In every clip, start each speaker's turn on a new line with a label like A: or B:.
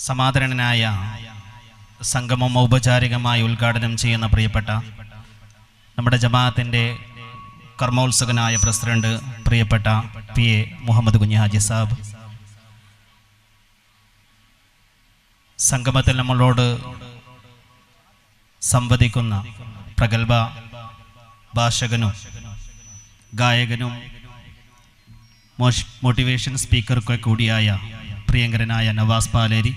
A: സമാദരണനായ സംഗമം ഔപചാരികമായി ഉദ്ഘാടനം ചെയ്യുന്ന പ്രിയപ്പെട്ട നമ്മുടെ ജമാഅത്തിൻ്റെ കർമ്മോത്സുകനായ പ്രസിഡന്റ് പ്രിയപ്പെട്ട PA മുഹമ്മദ് കുഞ്ഞി ഹാജി സാബ്, സംഗമത്തിൽ നമ്മളോട് സംവദിക്കുന്ന പ്രഗത്ഭ ഭാഷകനും ഗായകനും മോട്ടിവേഷൻ സ്പീക്കർക്ക് കൂടിയായ പ്രിയങ്കരനായ നവാസ് പാലേരി,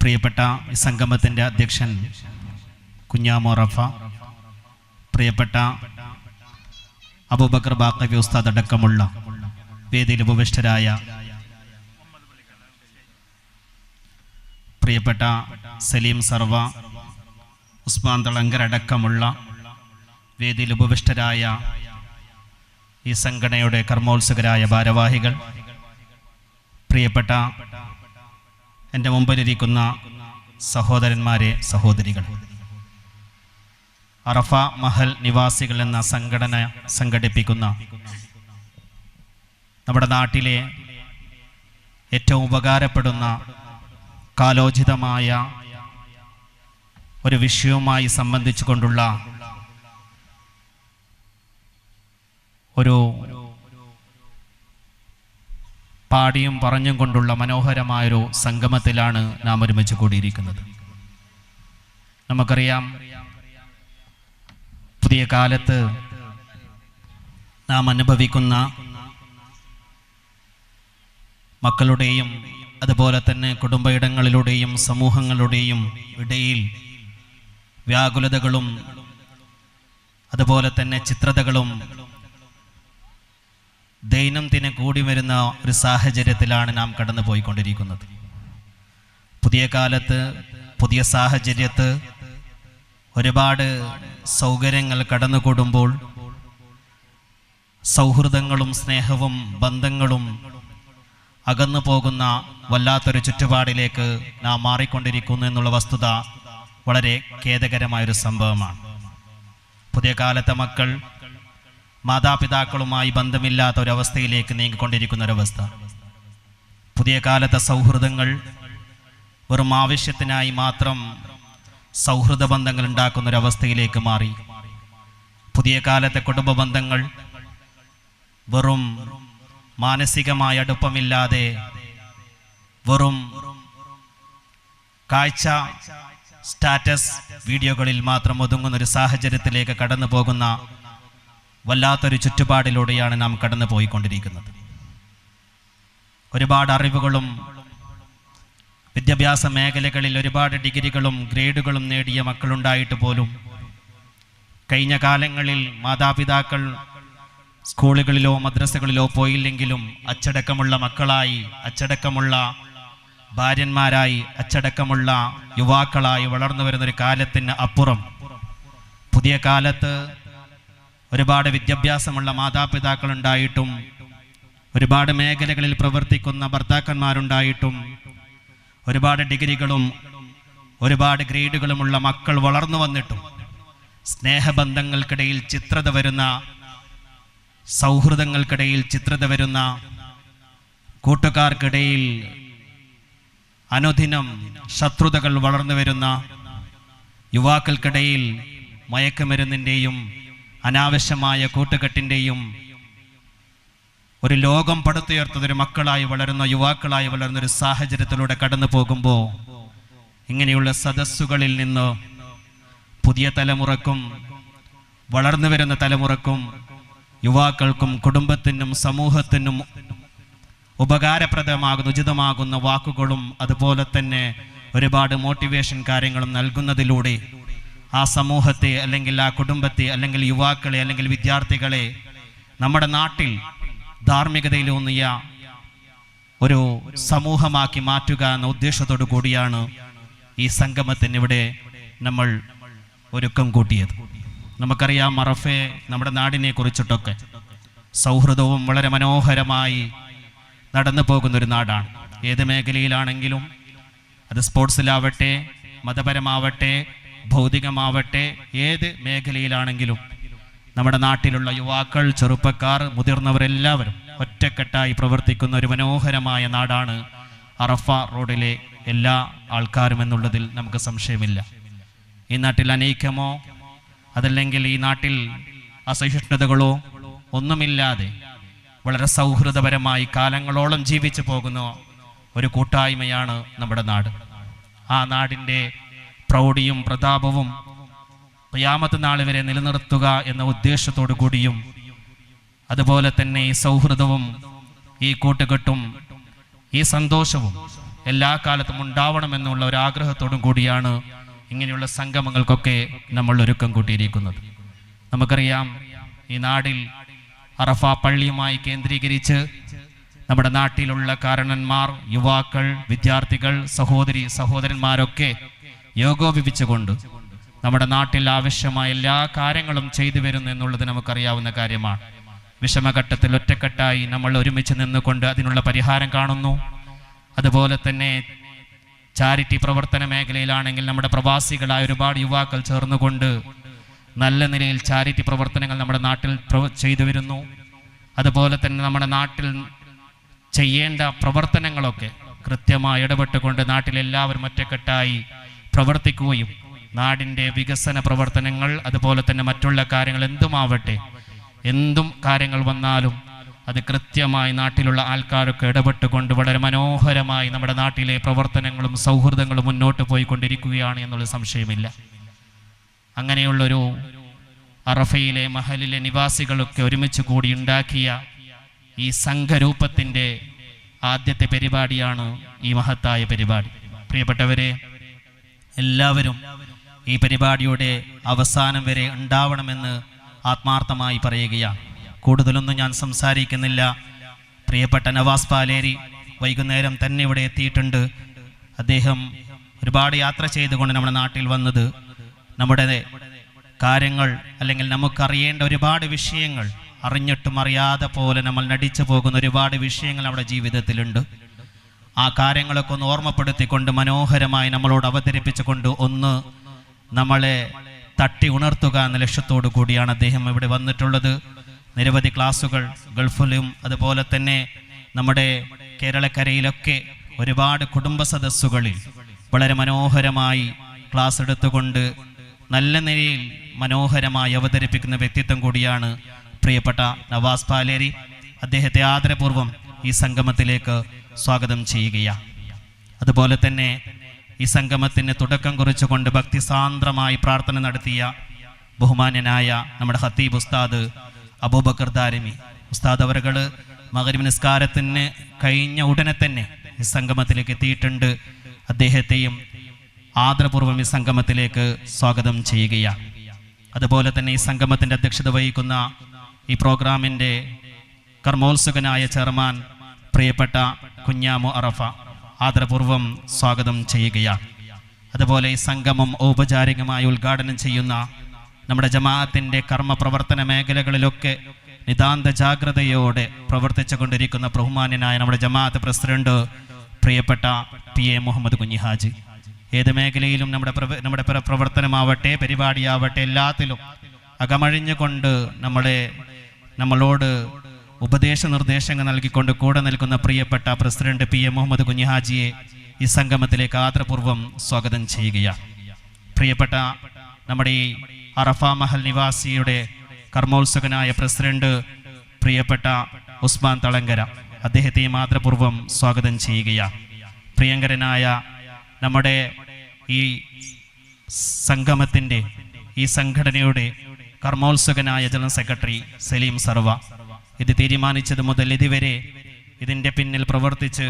A: പ്രിയപ്പെട്ട സംഗമത്തിൻ്റെ അധ്യക്ഷൻ കുഞ്ഞാമോ റഫ, പ്രിയപ്പെട്ട അബൂബക്കർ ബാഖവി ഉസ്താദ് അടക്കമുള്ള വേദിയിൽ ഉപവിഷ്ടരായ പ്രിയപ്പെട്ട സലീം സർവ, ഉസ്മാൻ തളങ്കർ അടക്കമുള്ള വേദിയിൽ ഉപവിഷ്ടരായ ഈ സംഘടനയുടെ കർമ്മോത്സുകരായ ഭാരവാഹികൾ, പ്രിയപ്പെട്ട എൻ്റെ മുമ്പിലിരിക്കുന്ന സഹോദരന്മാരെ, സഹോദരികൾ, അറഫ മഹൽ നിവാസികൾ എന്ന സംഘടന സംഘടിപ്പിക്കുന്ന നമ്മുടെ നാട്ടിലെ ഏറ്റവും ഉപകാരപ്പെടുന്ന കാലോചിതമായ ഒരു വിഷയവുമായി സംബന്ധിച്ചുകൊണ്ടുള്ള ഒരു പാടിയും പറഞ്ഞും കൊണ്ടുള്ള മനോഹരമായൊരു സംഗമത്തിലാണ് നാം ഒരുമിച്ച് കൂടിയിരിക്കുന്നത്. നമുക്കറിയാം, പുതിയ കാലത്ത് നാം അനുഭവിക്കുന്ന മക്കളുടെയും അതുപോലെ തന്നെ കുടുംബയിടങ്ങളിലൂടെയും സമൂഹങ്ങളുടെയും ഇടയിൽ വ്യാകുലതകളും അതുപോലെ തന്നെ ചിത്രതകളും ദൈനംദിനം കൂടി വരുന്ന ഒരു സാഹചര്യത്തിലാണ് നാം കടന്നു പോയിക്കൊണ്ടിരിക്കുന്നത്. പുതിയ കാലത്ത്, പുതിയ സാഹചര്യത്ത് ഒരുപാട് സൗകര്യങ്ങൾ കടന്നുകൂടുമ്പോൾ സൗഹൃദങ്ങളും സ്നേഹവും ബന്ധങ്ങളും അകന്നു പോകുന്ന വല്ലാത്തൊരു ചുറ്റുപാടിലേക്ക് നാം മാറിക്കൊണ്ടിരിക്കുന്നു എന്നുള്ള വസ്തുത വളരെ ഖേദകരമായൊരു സംഭവമാണ്. പുതിയ കാലത്തെ മക്കൾ മാതാപിതാക്കളുമായി ബന്ധമില്ലാത്ത ഒരവസ്ഥയിലേക്ക് നീങ്ങിക്കൊണ്ടിരിക്കുന്ന ഒരവസ്ഥ. പുതിയ കാലത്തെ സൗഹൃദങ്ങൾ വെറും ആവശ്യത്തിനായി മാത്രം സൗഹൃദ ബന്ധങ്ങൾ ഉണ്ടാക്കുന്ന ഒരവസ്ഥയിലേക്ക് മാറി. പുതിയ കാലത്തെ കുടുംബ ബന്ധങ്ങൾ വെറും മാനസികമായ അടുപ്പമില്ലാതെ വെറും കാഴ്ച സ്റ്റാറ്റസ് വീഡിയോകളിൽ മാത്രം ഒതുങ്ങുന്ന ഒരു സാഹചര്യത്തിലേക്ക് കടന്നു പോകുന്ന വല്ലാത്തൊരു ചുറ്റുപാടിലൂടെയാണ് നാം കടന്നു പോയിക്കൊണ്ടിരിക്കുന്നത്. ഒരുപാട് അറിവുകളും വിദ്യാഭ്യാസ മേഖലകളിൽ ഒരുപാട് ഡിഗ്രികളും ഗ്രേഡുകളും നേടിയ മക്കളുണ്ടായിട്ട് പോലും കഴിഞ്ഞ കാലങ്ങളിൽ മാതാപിതാക്കൾ സ്കൂളുകളിലോ മദ്രസകളിലോ പോയില്ലെങ്കിലും അച്ചടക്കമുള്ള മക്കളായി, അച്ചടക്കമുള്ള ഭാര്യന്മാരായി, അച്ചടക്കമുള്ള യുവാക്കളായി വളർന്നു വരുന്നൊരു കാലത്തിന് അപ്പുറം പുതിയ കാലത്ത് ഒരുപാട് വിദ്യാഭ്യാസമുള്ള മാതാപിതാക്കളുണ്ടായിട്ടും ഒരുപാട് മേഖലകളിൽ പ്രവർത്തിക്കുന്ന ഭർത്താക്കന്മാരുണ്ടായിട്ടും ഒരുപാട് ഡിഗ്രികളും ഒരുപാട് ഗ്രേഡുകളുമുള്ള മക്കൾ വളർന്നു വന്നിട്ടും സ്നേഹബന്ധങ്ങൾക്കിടയിൽ ചിത്രത വരുന്ന, സൗഹൃദങ്ങൾക്കിടയിൽ ചിത്രത വരുന്ന, കൂട്ടുകാർക്കിടയിൽ അനുദിനം ശത്രുതകൾ വളർന്നു വരുന്ന, യുവാക്കൾക്കിടയിൽ മയക്കുമരുന്നിൻ്റെയും അനാവശ്യമായ കൂട്ടുകെട്ടിൻ്റെയും ഒരു ലോകം പടുത്തുയർത്തതൊരു മക്കളായി വളരുന്ന, യുവാക്കളായി വളരുന്ന ഒരു സാഹചര്യത്തിലൂടെ കടന്നു പോകുമ്പോൾ ഇങ്ങനെയുള്ള സദസ്സുകളിൽ നിന്ന് പുതിയ തലമുറക്കും വളർന്നു വരുന്ന തലമുറക്കും യുവാക്കൾക്കും കുടുംബത്തിനും സമൂഹത്തിനും ഉപകാരപ്രദമാകുന്ന, ഉചിതമാകുന്ന വാക്കുകളും അതുപോലെ തന്നെ ഒരുപാട് മോട്ടിവേഷൻ കാര്യങ്ങളും നൽകുന്നതിലൂടെ ആ സമൂഹത്തെ അല്ലെങ്കിൽ ആ കുടുംബത്തെ അല്ലെങ്കിൽ യുവാക്കളെ അല്ലെങ്കിൽ വിദ്യാർത്ഥികളെ നമ്മുടെ നാട്ടിൽ ധാർമ്മികതയിലൂന്നിയ ഒരു സമൂഹമാക്കി മാറ്റുക എന്ന ഉദ്ദേശത്തോടു കൂടിയാണ് ഈ സംഗമത്തിന് ഇവിടെ നമ്മൾ ഒരുക്കം കൂട്ടിയത്. നമുക്കറിയാം, അറഫെ നമ്മുടെ നാടിനെ കുറിച്ചിട്ടൊക്കെ സൗഹൃദവും വളരെ മനോഹരമായി നടന്നു പോകുന്നൊരു നാടാണ്. ഏത് മേഖലയിലാണെങ്കിലും, അത് സ്പോർട്സിലാവട്ടെ, മതപരമാവട്ടെ, ഭൗതികമാവട്ടെ, ഏത് മേഖലയിലാണെങ്കിലും നമ്മുടെ നാട്ടിലുള്ള യുവാക്കൾ, ചെറുപ്പക്കാർ, മുതിർന്നവരെല്ലാവരും ഒറ്റക്കെട്ടായി പ്രവർത്തിക്കുന്ന ഒരു മനോഹരമായ നാടാണ് അറഫ റോഡിലെ എല്ലാ ആൾക്കാരും എന്നുള്ളതിൽ നമുക്ക് സംശയമില്ല. ഈ നാട്ടിൽ അനൈക്യമോ അതല്ലെങ്കിൽ ഈ നാട്ടിൽ അസഹിഷ്ണുതകളോ ഒന്നുമില്ലാതെ വളരെ സൗഹൃദപരമായി കാലങ്ങളോളം ജീവിച്ചു പോകുന്ന ഒരു കൂട്ടായ്മയാണ് നമ്മുടെ നാട്. ആ നാടിൻ്റെ പ്രൗഢിയും പ്രതാപവും ഖിയാമത്ത് നാൾ വരെ നിലനിർത്തുക എന്ന ഉദ്ദേശത്തോടു കൂടിയും അതുപോലെ തന്നെ ഈ സൗഹൃദവും ഈ കൂട്ടുകെട്ടും ഈ സന്തോഷവും എല്ലാ കാലത്തും ഉണ്ടാവണമെന്നുള്ള ഒരു ആഗ്രഹത്തോടും കൂടിയാണ് ഇങ്ങനെയുള്ള സംഗമങ്ങൾക്കൊക്കെ നമ്മൾ ഒരുക്കം കൂട്ടിയിരിക്കുന്നത്. നമുക്കറിയാം, ഈ നാടിൽ അറഫ പള്ളിയുമായി കേന്ദ്രീകരിച്ച് നമ്മുടെ നാട്ടിലുള്ള കാരണന്മാർ, യുവാക്കൾ, വിദ്യാർത്ഥികൾ, സഹോദരന്മാരൊക്കെ യോഗോപിപ്പിച്ചുകൊണ്ട് നമ്മുടെ നാട്ടിൽ ആവശ്യമായ എല്ലാ കാര്യങ്ങളും ചെയ്തു വരുന്നു എന്നുള്ളത് നമുക്കറിയാവുന്ന കാര്യമാണ്. വിഷമഘട്ടത്തിൽ ഒറ്റക്കെട്ടായി നമ്മൾ ഒരുമിച്ച് നിന്നുകൊണ്ട് അതിനുള്ള പരിഹാരം കാണുന്നു. അതുപോലെ തന്നെ ചാരിറ്റി പ്രവർത്തന മേഖലയിലാണെങ്കിൽ നമ്മുടെ പ്രവാസികളായ ഒരുപാട് യുവാക്കൾ ചേർന്നുകൊണ്ട് നല്ല നിലയിൽ ചാരിറ്റി പ്രവർത്തനങ്ങൾ നമ്മുടെ നാട്ടിൽ ചെയ്തു വരുന്നു. അതുപോലെ തന്നെ നമ്മുടെ നാട്ടിൽ ചെയ്യേണ്ട പ്രവർത്തനങ്ങളൊക്കെ കൃത്യമായി ഇടപെട്ടുകൊണ്ട് നാട്ടിലെല്ലാവരും ഒറ്റക്കെട്ടായി പ്രവർത്തിക്കുകയും നാടിൻ്റെ വികസന പ്രവർത്തനങ്ങൾ അതുപോലെ തന്നെ മറ്റുള്ള കാര്യങ്ങൾ എന്തുമാവട്ടെ, എന്തും കാര്യങ്ങൾ വന്നാലും അത് കൃത്യമായി നാട്ടിലുള്ള ആൾക്കാരൊക്കെ ഇടപെട്ടുകൊണ്ട് വളരെ മനോഹരമായി നമ്മുടെ നാട്ടിലെ പ്രവർത്തനങ്ങളും സൗഹൃദങ്ങളും മുന്നോട്ട് പോയിക്കൊണ്ടിരിക്കുകയാണ് എന്നുള്ള സംശയമില്ല. അങ്ങനെയുള്ളൊരു അറഫയിലെ മഹലിലെ നിവാസികളൊക്കെ ഒരുമിച്ച് കൂടി ഉണ്ടാക്കിയ ഈ സംഘരൂപത്തിൻ്റെ ആദ്യത്തെ പരിപാടിയാണ് ഈ മഹത്തായ പരിപാടി. പ്രിയപ്പെട്ടവരെ, എല്ലാവരും ഈ പരിപാടിയുടെ അവസാനം വരെ ഉണ്ടാവണമെന്ന് ആത്മാർത്ഥമായി പറയുകയാണ്. കൂടുതലൊന്നും ഞാൻ സംസാരിക്കുന്നില്ല. പ്രിയപ്പെട്ട നവാസ് പാലേരി വൈകുന്നേരം തന്നെ ഇവിടെ എത്തിയിട്ടുണ്ട്. അദ്ദേഹം ഒരുപാട് യാത്ര ചെയ്തുകൊണ്ട് നമ്മുടെ നാട്ടിൽ വന്നത് നമ്മുടെ കാര്യങ്ങൾ അല്ലെങ്കിൽ നമുക്കറിയേണ്ട ഒരുപാട് വിഷയങ്ങൾ അറിഞ്ഞിട്ടും അറിയാതെ പോലെ നമ്മൾ നടിച്ചു പോകുന്ന ഒരുപാട് വിഷയങ്ങൾ നമ്മുടെ ജീവിതത്തിലുണ്ട്. ആ കാര്യങ്ങളൊക്കെ ഒന്ന് ഓർമ്മപ്പെടുത്തിക്കൊണ്ട് മനോഹരമായി നമ്മളോട് അവതരിപ്പിച്ചുകൊണ്ട് ഒന്ന് നമ്മളെ തട്ടി ഉണർത്തുക എന്ന ലക്ഷ്യത്തോടു കൂടിയാണ് അദ്ദേഹം ഇവിടെ വന്നിട്ടുള്ളത്. നിരവധി ക്ലാസ്സുകൾ ഗൾഫിലും അതുപോലെ തന്നെ നമ്മുടെ കേരളക്കരയിലൊക്കെ ഒരുപാട് കുടുംബ സദസ്സുകളിൽ വളരെ മനോഹരമായി ക്ലാസ് എടുത്തുകൊണ്ട് നല്ല നിലയിൽ മനോഹരമായി അവതരിപ്പിക്കുന്ന വ്യക്തിത്വം കൂടിയാണ് പ്രിയപ്പെട്ട നവാസ് പാലേരി. അദ്ദേഹത്തെ ആദരപൂർവ്വം ഈ സംഗമത്തിലേക്ക് സ്വാഗതം ചെയ്യുകയാണ്. അതുപോലെ തന്നെ ഈ സംഗമത്തിന് തുടക്കം കുറിച്ചുകൊണ്ട് ഭക്തിസാന്ദ്രമായി പ്രാർത്ഥന നടത്തിയ ബഹുമാന്യനായ നമ്മുടെ ഖത്തീബ് ഉസ്താദ് അബൂബക്കർ ദാരിമി ഉസ്താദ് അവറുകൾ മഗ്‌രിബ് നിസ്കാരത്തിന് കഴിഞ്ഞ ഉടനെ തന്നെ ഈ സംഗമത്തിലേക്ക് എത്തിയിട്ടുണ്ട്. അദ്ദേഹത്തെയും ആദരപൂർവ്വം ഈ സംഗമത്തിലേക്ക് സ്വാഗതം ചെയ്യുകയാണ്. അതുപോലെ തന്നെ ഈ സംഗമത്തിൻ്റെ അധ്യക്ഷത വഹിക്കുന്ന ഈ പ്രോഗ്രാമിൻ്റെ കർമ്മോത്സുകനായ ചെയർമാൻ പ്രിയപ്പെട്ട കുഞ്ഞാമു അറഫ ആദരപൂർവ്വം സ്വാഗതം ചെയ്യുകയാണ്. അതുപോലെ ഈ സംഗമം ഔപചാരികമായി ഉദ്ഘാടനം ചെയ്യുന്ന നമ്മുടെ ജമാഅത്തിൻ്റെ കർമ്മപ്രവർത്തന മേഖലകളിലൊക്കെ നിതാന്ത ജാഗ്രതയോടെ പ്രവർത്തിച്ചു കൊണ്ടിരിക്കുന്ന ബഹുമാന്യനായ നമ്മുടെ ജമാഅത്ത് പ്രസിഡന്റ് പ്രിയപ്പെട്ട PA മുഹമ്മദ് കുഞ്ഞി ഹാജി. ഏത് മേഖലയിലും നമ്മുടെ പ്രവർത്തനമാവട്ടെ പരിപാടിയാവട്ടെ എല്ലാത്തിലും അകമഴിഞ്ഞുകൊണ്ട് നമ്മളോട് ഉപദേശ നിർദ്ദേശങ്ങൾ നൽകിക്കൊണ്ട് കൂടെ നിൽക്കുന്ന പ്രിയപ്പെട്ട പ്രസിഡന്റ് PA മുഹമ്മദ് കുഞ്ഞി ഹാജിയെ ഈ സംഗമത്തിലേക്ക് ആദരപൂർവ്വം സ്വാഗതം ചെയ്യുകയാണ്. പ്രിയപ്പെട്ട നമ്മുടെ ഈ അറഫ മഹൽ നിവാസിയുടെ കർമ്മോത്സുകനായ പ്രസിഡന്റ് പ്രിയപ്പെട്ട ഉസ്മാൻ തളങ്കര, അദ്ദേഹത്തെയും ആദരപൂർവ്വം സ്വാഗതം ചെയ്യുകയാണ്. പ്രിയങ്കരനായ നമ്മുടെ ഈ സംഗമത്തിൻ്റെ ഈ സംഘടനയുടെ കർമ്മോത്സുകനായ ജനറൽ സെക്രട്ടറി സലീം സർവ, ഇത് തീരുമാനിച്ചത് മുതൽ ഇതുവരെ ഇതിൻ്റെ പിന്നിൽ പ്രവർത്തിച്ച്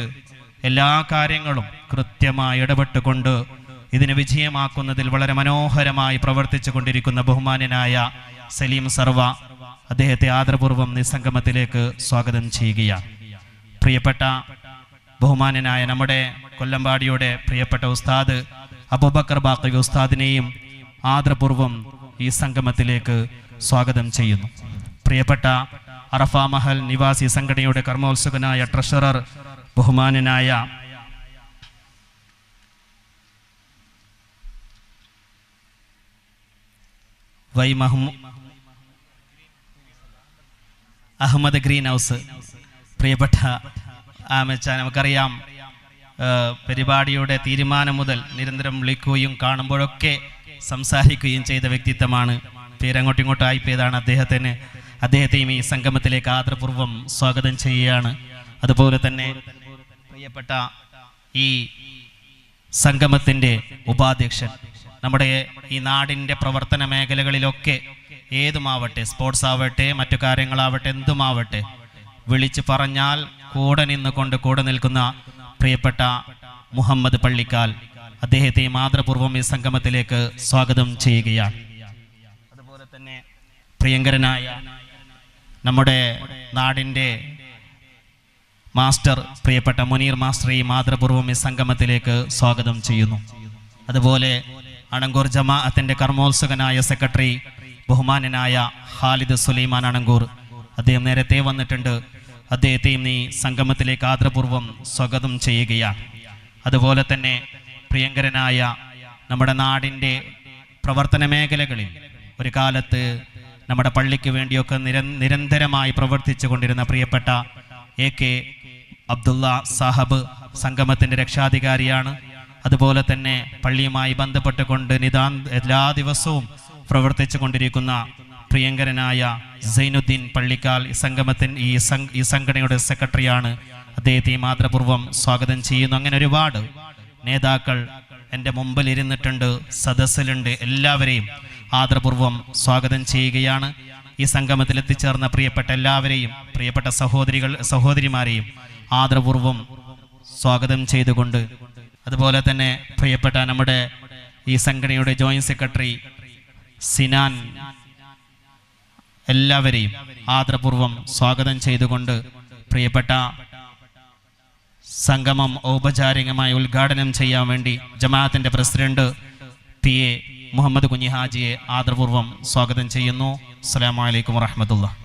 A: എല്ലാ കാര്യങ്ങളും കൃത്യമായി ഇടപെട്ടുകൊണ്ട് ഇതിനെ വിജയമാക്കുന്നതിൽ വളരെ മനോഹരമായി പ്രവർത്തിച്ചു കൊണ്ടിരിക്കുന്ന ബഹുമാന്യനായ സലീം സർവ, അദ്ദേഹത്തെ ആദരപൂർവ്വം ഈ സംഗമത്തിലേക്ക് സ്വാഗതം ചെയ്യുകയാണ്. പ്രിയപ്പെട്ട ബഹുമാന്യനായ നമ്മുടെ കൊല്ലമ്പാടിയുടെ പ്രിയപ്പെട്ട ഉസ്താദ് അബൂബക്കർ ബാഖവി ഉസ്താദിനെയും ആദരപൂർവ്വം ഈ സംഗമത്തിലേക്ക് സ്വാഗതം ചെയ്യുന്നു. പ്രിയപ്പെട്ട അറഫ മഹൽ നിവാസി സംഘടനയുടെ കർമ്മോത്സുകനായ ട്രഷറർ ബഹുമാന്യനായ അഹമ്മദ് ഗ്രീൻ ഹൗസ്, പ്രിയപ്പെട്ട ആമച്ച, നമുക്കറിയാം പരിപാടിയുടെ തീരുമാനം മുതൽ നിരന്തരം വിളിക്കുകയും കാണുമ്പോഴൊക്കെ സംസാരിക്കുകയും ചെയ്ത വ്യക്തിത്വമാണ്. പേരങ്ങോട്ടും ഇങ്ങോട്ടും ആയിപ്പോയതാണ്. അദ്ദേഹത്തെയും ഈ സംഗമത്തിലേക്ക് ആദരപൂർവ്വം സ്വാഗതം ചെയ്യുകയാണ്. അതുപോലെ തന്നെ പ്രിയപ്പെട്ട ഈ സംഗമത്തിൻ്റെ ഉപാധ്യക്ഷൻ, നമ്മുടെ ഈ നാടിൻ്റെ പ്രവർത്തന മേഖലകളിലൊക്കെ ഏതുമാവട്ടെ, സ്പോർട്സ് ആവട്ടെ, മറ്റു കാര്യങ്ങളാവട്ടെ, എന്തുമാവട്ടെ, വിളിച്ചു പറഞ്ഞാൽ കൂടെ നിന്നുകൊണ്ട് കൂടെ നിൽക്കുന്ന പ്രിയപ്പെട്ട മുഹമ്മദ് പള്ളിക്കാൽ, അദ്ദേഹത്തെ ആദരപൂർവ്വം ഈ സംഗമത്തിലേക്ക് സ്വാഗതം ചെയ്യുകയാണ്. അതുപോലെ തന്നെ പ്രിയങ്കരനായ നമ്മുടെ നാടിൻ്റെ മാസ്റ്റർ പ്രിയപ്പെട്ട മുനീർ മാസ്റ്ററെയും ആദരപൂർവ്വം ഈ സംഗമത്തിലേക്ക് സ്വാഗതം ചെയ്യുന്നു. അതുപോലെ അണങ്കൂർ ജമാഅത്തിന്റെ കർമ്മോത്സുകനായ സെക്രട്ടറി ബഹുമാനനായ ഖാലിദ് സുലൈമാൻ അണങ്കൂർ, അദ്ദേഹം നേരത്തെ വന്നിട്ടുണ്ട്. അദ്ദേഹത്തെയും ഈ സംഗമത്തിലേക്ക് ആദരപൂർവ്വം സ്വാഗതം ചെയ്യുകയാണ്. അതുപോലെ തന്നെ പ്രിയങ്കരനായ നമ്മുടെ നാടിൻ്റെ പ്രവർത്തന മേഖലകളിൽ ഒരു കാലത്ത് നമ്മുടെ പള്ളിക്ക് വേണ്ടിയൊക്കെ നിരന്തരമായി പ്രവർത്തിച്ചു കൊണ്ടിരുന്ന പ്രിയപ്പെട്ട AK അബ്ദുള്ള സാഹബ് സംഗമത്തിൻ്റെ രക്ഷാധികാരിയാണ്. അതുപോലെ തന്നെ പള്ളിയുമായി ബന്ധപ്പെട്ടുകൊണ്ട് എല്ലാ ദിവസവും പ്രവർത്തിച്ചു കൊണ്ടിരിക്കുന്ന പ്രിയങ്കരനായ സൈനുദ്ദീൻ പള്ളിക്കാൽ ഈ സംഘടനയുടെ സെക്രട്ടറിയാണ്. അദ്ദേഹത്തെ ആദരപൂർവ്വം സ്വാഗതം ചെയ്യുന്നു. അങ്ങനെ ഒരുപാട് നേതാക്കൾ എൻ്റെ മുമ്പിൽ ഇരുന്നിട്ടുണ്ട്, സദസ്സിലുണ്ട്. എല്ലാവരെയും ആദരപൂർവ്വം സ്വാഗതം ചെയ്യുകയാണ്. ഈ സംഗമത്തിൽ എത്തിച്ചേർന്ന പ്രിയപ്പെട്ട എല്ലാവരെയും, പ്രിയപ്പെട്ട സഹോദരിമാരെയും ആദരപൂർവ്വം സ്വാഗതം ചെയ്തുകൊണ്ട്, അതുപോലെ തന്നെ പ്രിയപ്പെട്ട നമ്മുടെ ഈ സംഘടനയുടെ ജോയിന്റ് സെക്രട്ടറി സിനാൻ, എല്ലാവരെയും ആദരപൂർവ്വം സ്വാഗതം ചെയ്തുകൊണ്ട് പ്രിയപ്പെട്ട സംഗമം ഔപചാരികമായി ഉദ്ഘാടനം ചെയ്യാൻ വേണ്ടി ജമാഅത്തിന്റെ പ്രസിഡന്റ് PA മുഹമ്മദ് കുഞ്ഞി ഹാജിയെ ആദരപൂർവ്വം സ്വാഗതം ചെയ്യുന്നു. അസ്സലാമു അലൈക്കും വറഹ്മത്തുള്ളാഹി.